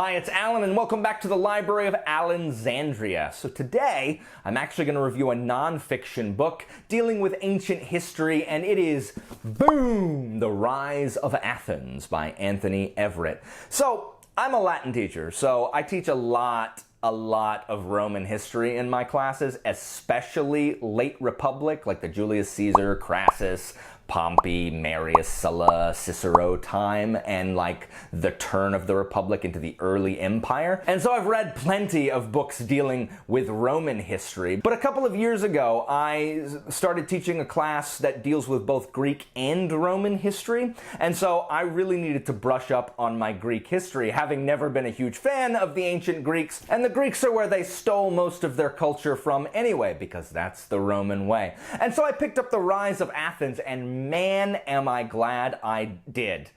Hi, it's Alan, and welcome back to the Library of Alexandria. So today, I'm actually going to review a nonfiction book dealing with ancient history, and it is, boom, The Rise of Athens by Anthony Everitt. So, I'm a Latin teacher, so I teach a lot of Roman history in my classes, especially late Republic, like the Julius Caesar, Crassus, Pompey, Marius, Sulla, Cicero time, and like the turn of the Republic into the early Empire. And so I've read plenty of books dealing with Roman history. But a couple of years ago, I started teaching a class that deals with both Greek and Roman history. And so I really needed to brush up on my Greek history, having never been a huge fan of the ancient Greeks. And the Greeks are where they stole most of their culture from anyway, because that's the Roman way. And so I picked up The Rise of Athens, and man, am I glad I did.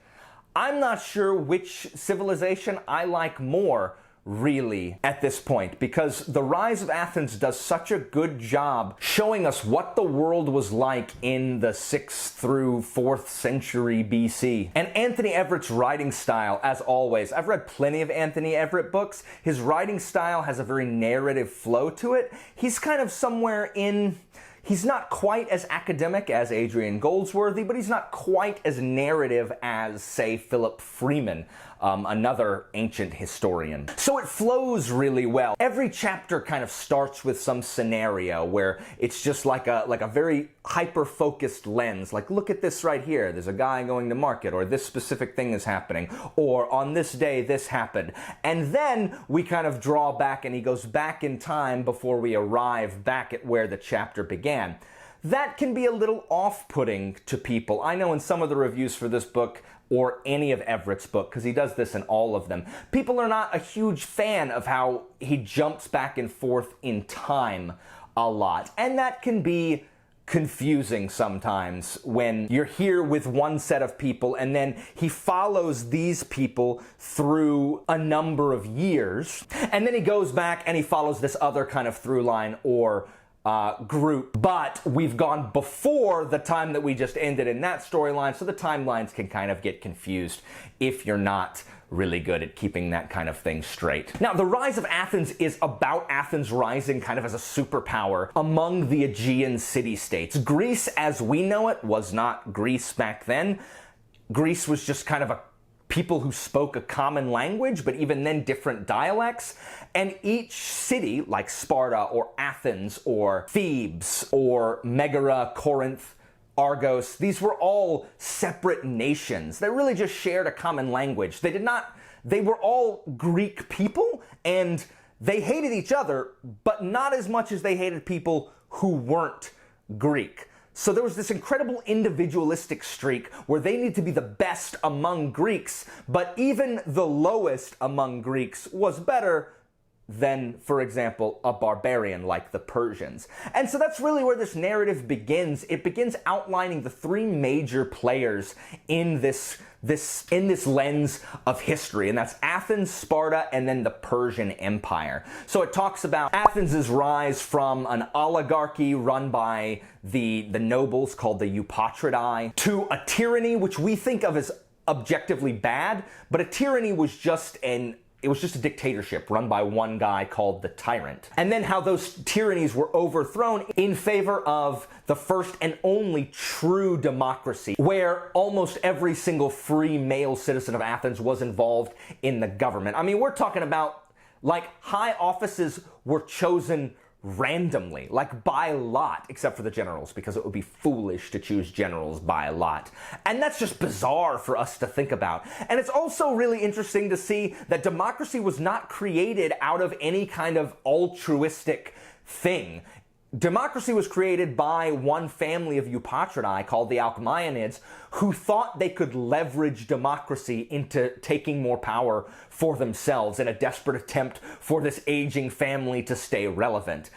I'm not sure which civilization I like more, really, at this point, because The Rise of Athens does such a good job showing us what the world was like in the 6th through 4th century BC. And Anthony Everitt's writing style, as always, I've read plenty of Anthony Everitt books. His writing style has a very narrative flow to it. He's kind of somewhere in... He's not quite as academic as Adrian Goldsworthy, but he's not quite as narrative as, say, Philip Freeman, another ancient historian. So it flows really well. Every chapter kind of starts with some scenario where it's just like a very hyper-focused lens. Like, look at this right here. There's a guy going to market, or this specific thing is happening, or on this day this happened. And then we kind of draw back, and he goes back in time before we arrive back at where the chapter began. That can be a little off-putting to people. I know in some of the reviews for this book, or any of Everitt's book, because he does this in all of them, people are not a huge fan of how he jumps back and forth in time a lot. And that can be confusing sometimes when you're here with one set of people and then he follows these people through a number of years, and then he goes back and he follows this other kind of through line or group, but we've gone before the time that we just ended in that storyline, so the timelines can kind of get confused if you're not really good at keeping that kind of thing straight. Now, The Rise of Athens is about Athens rising kind of as a superpower among the Aegean city-states. Greece, as we know it, was not Greece back then. Greece was just kind of a people who spoke a common language, but even then different dialects. And each city, like Sparta or Athens or Thebes or Megara, Corinth, Argos, these were all separate nations that really just shared a common language. They were all Greek people, and they hated each other, but not as much as they hated people who weren't Greek. So there was this incredible individualistic streak where they need to be the best among Greeks, but even the lowest among Greeks was better than, for example, a barbarian like the Persians. And so that's really where this narrative begins. It begins outlining the three major players in this lens of history, and that's Athens, Sparta, and then the Persian Empire. So it talks about Athens' rise from an oligarchy run by the nobles called the Eupatridae to a tyranny which we think of as objectively bad, but a tyranny was just it was just a dictatorship run by one guy called the tyrant. And then how those tyrannies were overthrown in favor of the first and only true democracy, where almost every single free male citizen of Athens was involved in the government. I mean, we're talking about, like, high offices were chosen randomly, like by lot, except for the generals, because it would be foolish to choose generals by lot. And that's just bizarre for us to think about. And it's also really interesting to see that democracy was not created out of any kind of altruistic thing. Democracy was created by one family of Eupatridae called the Alcmaeonids, who thought they could leverage democracy into taking more power for themselves in a desperate attempt for this aging family to stay relevant.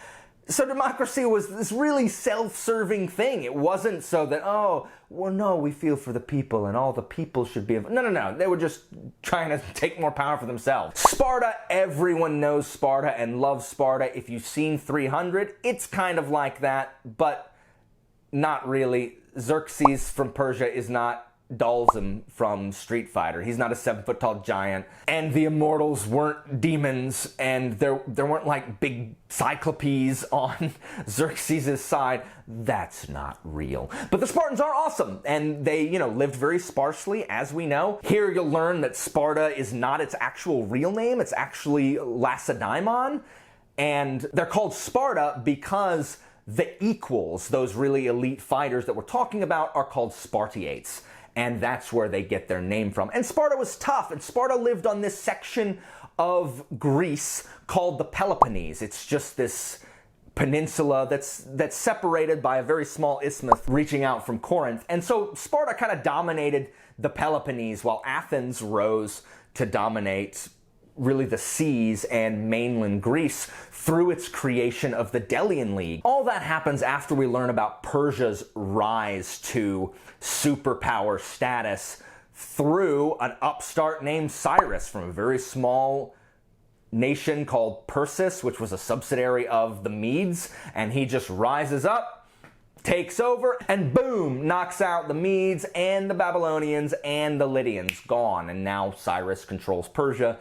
So democracy was this really self-serving thing. It wasn't so that, oh, well, no, we feel for the people and all the people should be... No. They were just trying to take more power for themselves. Sparta, everyone knows Sparta and loves Sparta. If you've seen 300, it's kind of like that, but not really. Xerxes from Persia is not dulls him from Street Fighter. He's not a 7-foot tall giant, and the immortals weren't demons, and there weren't like big cyclopes on Xerxes' side. That's not real. But the Spartans are awesome, and they, lived very sparsely, as we know. Here you'll learn that Sparta is not its actual real name. It's actually Lacedaemon, and they're called Sparta because the equals, those really elite fighters that we're talking about, are called Spartiates. And that's where they get their name from. And Sparta was tough, and Sparta lived on this section of Greece called the Peloponnese. It's just this peninsula that's separated by a very small isthmus reaching out from Corinth. And so Sparta kind of dominated the Peloponnese, while Athens rose to dominate really the seas and mainland Greece through its creation of the Delian League. All that happens after we learn about Persia's rise to superpower status through an upstart named Cyrus from a very small nation called Persis, which was a subsidiary of the Medes, and he just rises up, takes over, and boom, knocks out the Medes and the Babylonians and the Lydians. Gone. And now Cyrus controls Persia,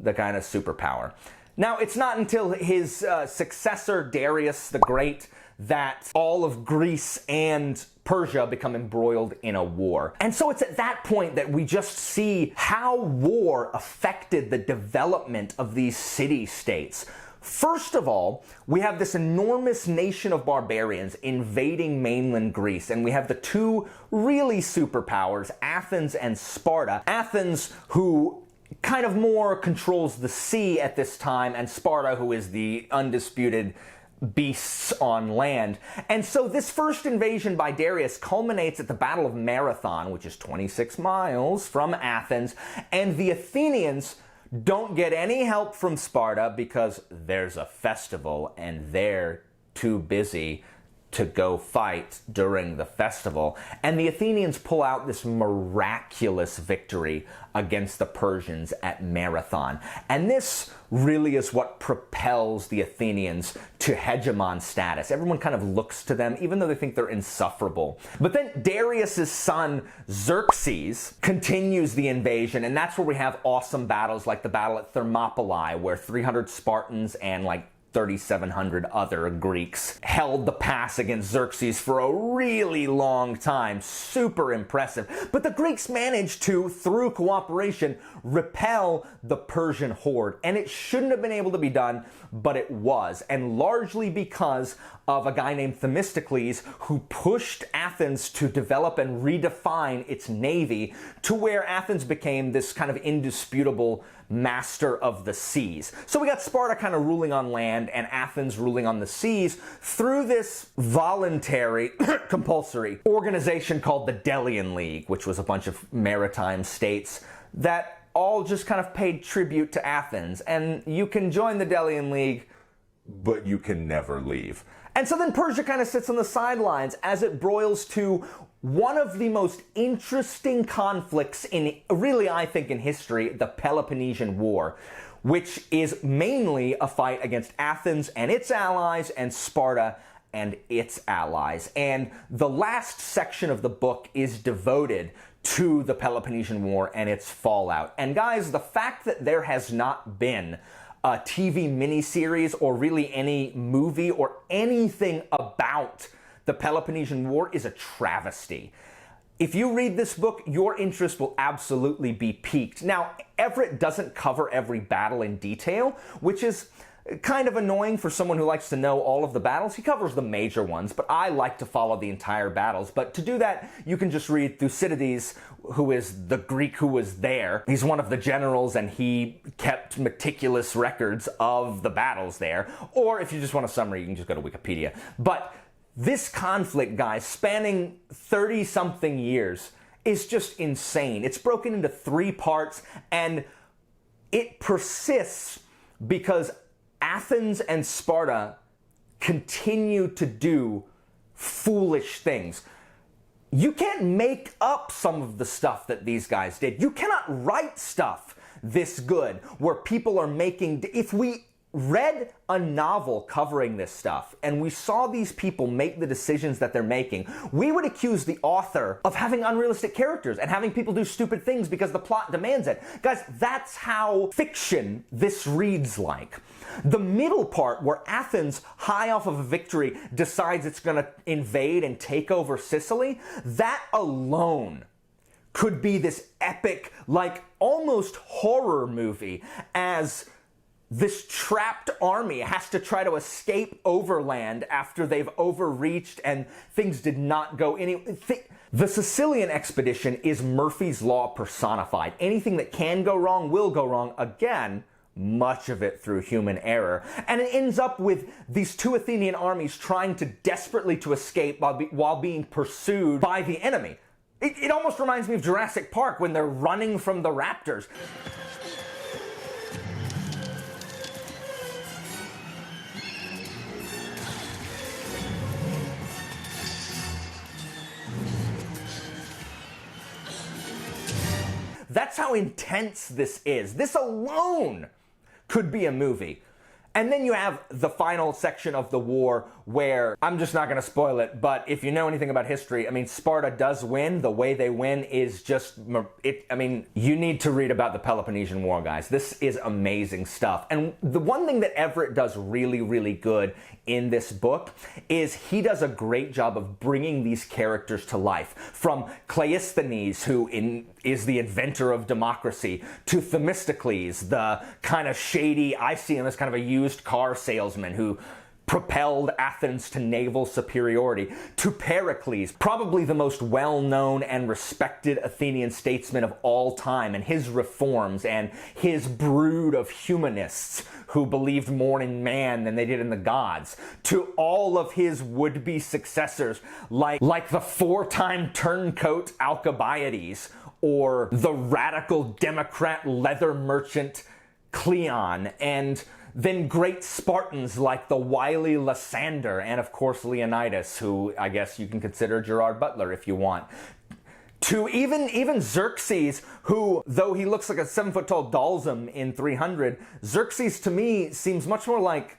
the kind of superpower. Now, it's not until his successor, Darius the Great, that all of Greece and Persia become embroiled in a war. And so it's at that point that we just see how war affected the development of these city-states. First of all, we have this enormous nation of barbarians invading mainland Greece, and we have the two really superpowers, Athens and Sparta. Athens, who kind of more controls the sea at this time, and Sparta, who is the undisputed beasts on land. And so this first invasion by Darius culminates at the Battle of Marathon, which is 26 miles from Athens, and the Athenians don't get any help from Sparta because there's a festival and they're too busy to go fight during the festival. And the Athenians pull out this miraculous victory against the Persians at Marathon. And this really is what propels the Athenians to hegemon status. Everyone kind of looks to them, even though they think they're insufferable. But then Darius's son, Xerxes, continues the invasion, and that's where we have awesome battles like the battle at Thermopylae, where 300 Spartans and 3,700 other Greeks held the pass against Xerxes for a really long time. Super impressive. But the Greeks managed to, through cooperation, repel the Persian horde. And it shouldn't have been able to be done, but it was. And largely because of a guy named Themistocles who pushed Athens to develop and redefine its navy to where Athens became this kind of indisputable master of the seas. So we got Sparta kind of ruling on land and Athens ruling on the seas through this voluntary, compulsory organization called the Delian League, which was a bunch of maritime states that all just kind of paid tribute to Athens. And you can join the Delian League, but you can never leave. And so then Persia kind of sits on the sidelines as it broils to one of the most interesting conflicts in, really, I think, in history, the Peloponnesian War, which is mainly a fight against Athens and its allies and Sparta and its allies. And the last section of the book is devoted to the Peloponnesian War and its fallout. And guys, the fact that there has not been a TV miniseries or really any movie or anything about the Peloponnesian War is a travesty. If you read this book, your interest will absolutely be piqued. Now, Everitt doesn't cover every battle in detail, which is kind of annoying for someone who likes to know all of the battles. He covers the major ones, but I like to follow the entire battles. But to do that, you can just read Thucydides, who is the Greek who was there. He's one of the generals, and he kept meticulous records of the battles there. Or if you just want a summary, you can just go to Wikipedia. But this conflict, guys, spanning 30-something years, is just insane. It's broken into 3 parts, and it persists because Athens and Sparta continue to do foolish things. You can't make up some of the stuff that these guys did. You cannot write stuff this good where people are making... If we read a novel covering this stuff and we saw these people make the decisions that they're making, we would accuse the author of having unrealistic characters and having people do stupid things because the plot demands it. Guys, that's how fiction this reads like. The middle part, where Athens, high off of a victory, decides it's going to invade and take over Sicily, that alone could be this epic, like almost horror movie, as this trapped army has to try to escape overland after they've overreached and things did not go The Sicilian expedition is Murphy's Law personified. Anything that can go wrong will go wrong. Again, much of it through human error. And it ends up with these two Athenian armies trying to desperately to escape while being pursued by the enemy. It almost reminds me of Jurassic Park when they're running from the raptors. That's how intense this is. This alone could be a movie. And then you have the final section of the war where, I'm just not going to spoil it, but if you know anything about history, I mean, Sparta does win. The way they win is just, you need to read about the Peloponnesian War, guys. This is amazing stuff. And the one thing that Everitt does really, really good in this book is he does a great job of bringing these characters to life. From Cleisthenes, who is the inventor of democracy, to Themistocles, the kind of shady, I see him as kind of a used car salesman who propelled Athens to naval superiority, to Pericles, probably the most well-known and respected Athenian statesman of all time, and his reforms and his brood of humanists who believed more in man than they did in the gods, to all of his would-be successors like the four-time turncoat Alcibiades, or the radical Democrat leather merchant Cleon, and then great Spartans like the wily Lysander, and of course Leonidas, who I guess you can consider Gerard Butler if you want. To even Xerxes, who, though he looks like a 7-foot-tall Dalsum in 300, Xerxes to me seems much more like,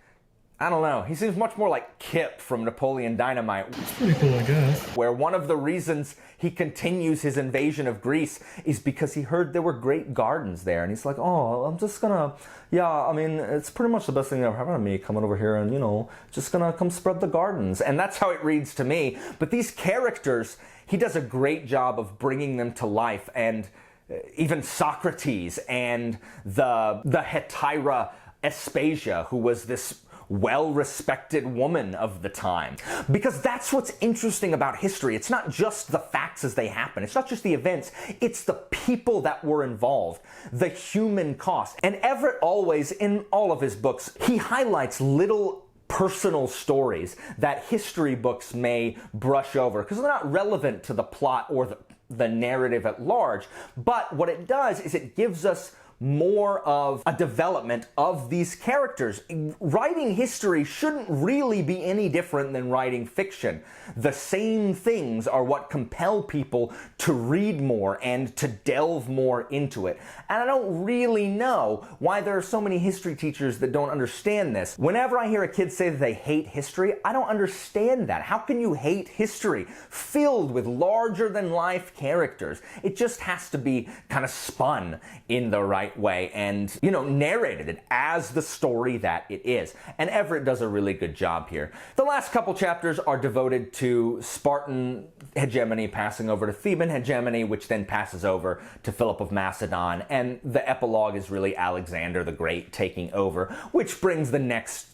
I don't know, he seems much more like Kip from Napoleon Dynamite. It's pretty cool, I guess. Where one of the reasons he continues his invasion of Greece is because he heard there were great gardens there. And he's like, oh, I'm just gonna, it's pretty much the best thing that ever happened to me, coming over here and, just gonna come spread the gardens. And that's how it reads to me. But these characters, he does a great job of bringing them to life. And even Socrates and the Hetaira Aspasia, who was this well-respected woman of the time. Because that's what's interesting about history. It's not just the facts as they happen. It's not just the events. It's the people that were involved. The human cost. And Everitt always, in all of his books, he highlights little personal stories that history books may brush over because they're not relevant to the plot or the narrative at large. But what it does is it gives us more of a development of these characters. Writing history shouldn't really be any different than writing fiction. The same things are what compel people to read more and to delve more into it. And I don't really know why there are so many history teachers that don't understand this. Whenever I hear a kid say that they hate history, I don't understand that. How can you hate history filled with larger-than-life characters? It just has to be kind of spun in the right way and, narrated as the story that it is. And Everitt does a really good job here. The last couple chapters are devoted to Spartan hegemony passing over to Theban hegemony, which then passes over to Philip of Macedon. And the epilogue is really Alexander the Great taking over, which brings the next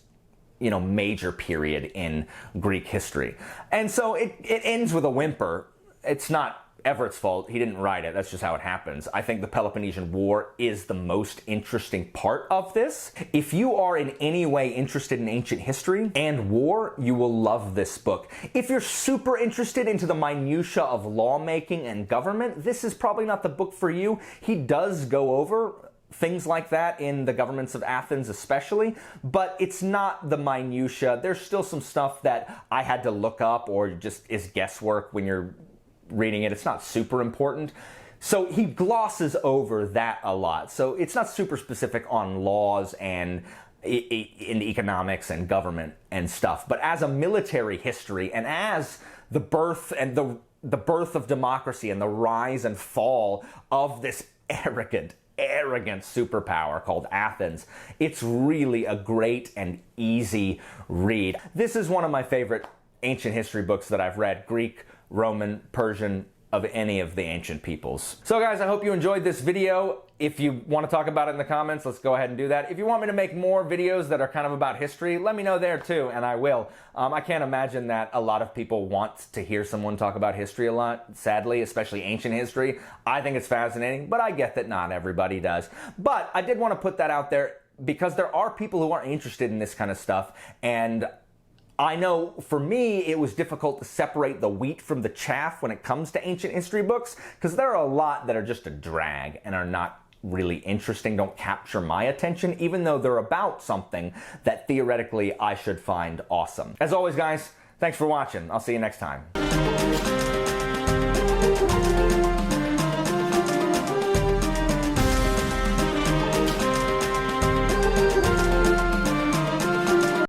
major period in Greek history. And so it ends with a whimper. It's not Everitt's fault. He didn't write it. That's just how it happens. I think the Peloponnesian War is the most interesting part of this. If you are in any way interested in ancient history and war, you will love this book. If you're super interested into the minutia of lawmaking and government, this is probably not the book for you. He does go over things like that in the Governments of Athens especially, but it's not the minutia. There's still some stuff that I had to look up or just is guesswork when you're reading it. It's not super important. So he glosses over that a lot. So it's not super specific on laws and in economics and government and stuff. But as a military history, and as the birth and the birth of democracy and the rise and fall of this arrogant superpower called Athens, it's really a great and easy read. This is one of my favorite ancient history books that I've read, Greek, Roman, Persian, of any of the ancient peoples. So guys, I hope you enjoyed this video. If you want to talk about it in the comments, let's go ahead and do that. If you want me to make more videos that are kind of about history, let me know there too, and I will. I can't imagine that a lot of people want to hear someone talk about history a lot, sadly, especially ancient history. I think it's fascinating, but I get that not everybody does. But I did want to put that out there because there are people who aren't interested in this kind of stuff, and I know for me it was difficult to separate the wheat from the chaff when it comes to ancient history books, because there are a lot that are just a drag and are not really interesting, don't capture my attention, even though they're about something that theoretically I should find awesome. As always, guys, thanks for watching. I'll see you next time.